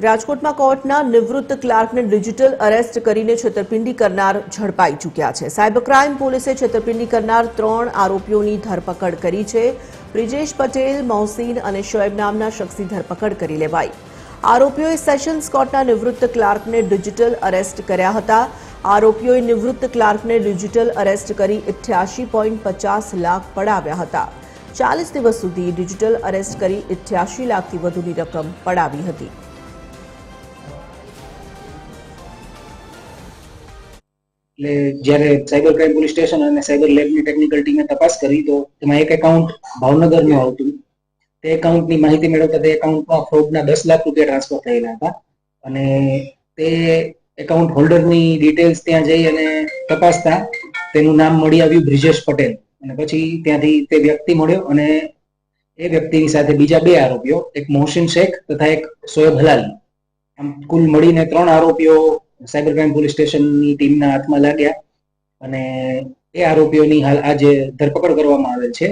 રાજકોટમાં કોર્ટના નિવૃત્ત ક્લાર્કને ડિજિટલ અરેસ્ટ કરીને છેતરપિંડી કરનાર ઝડપાઈ ચૂક્યા છે। સાયબર ક્રાઇમ પોલીસે છેતરપિંડી કરનાર 3 આરોપીઓની ધરપકડ કરી છે। બ્રિજેશ પટેલ, મોહસીન અને શોએબ નામના શખ્સની ધરપકડ કરી લેવાઈ। આરોપીઓએ સેશન્સ કોર્ટના નિવૃત્ત ક્લાર્કને ડિજિટલ અરેસ્ટ કર્યા હતા। આરોપીઓએ નિવૃત્ત ક્લાર્કને ડિજિટલ અરેસ્ટ કરી 88.50 લાખ પડાવ્યા હતા। 40 દિવસ સુધી ડિજિટલ અરેસ્ટ કરી 88 લાખથી વધુની રકમ પડાવી હતી। એટલે જ્યારે સાયબર ક્રાઇમ પોલીસ સ્ટેશન અને સાયબર લેબની ટેકનિકલ ટીમે તપાસ કરી તો તેમાં એક એકાઉન્ટ ભાવનગરનું આવતું। તે એકાઉન્ટની માહિતી મેળવતા તે એકાઉન્ટમાં ફ્રોડના 10 લાખ રૂપિયા ટ્રાન્સફર થયેલા હતા અને તે એકાઉન્ટ હોલ્ડરની ડિટેલ્સ ત્યાં જઈ અને તપાસતા તેનું નામ મળી આવ્યું બ્રિજેશ પટેલ અને પછી ત્યાંથી તે વ્યક્તિ મળ્યો અને એ વ્યક્તિની સાથે બીજા 2 આરોપીઓ, એક મોહસીન શેખ તથા એક શોએબ હલાલી, આમ કુલ મળીને 3 આરોપીઓ સાયબર ક્રાઇમ પોલીસ સ્ટેશનની ટીમના હાથમાં લાગ્યા અને એ આરોપીઓની હાલ આજે ધરપકડ કરવામાં આવેલ છે।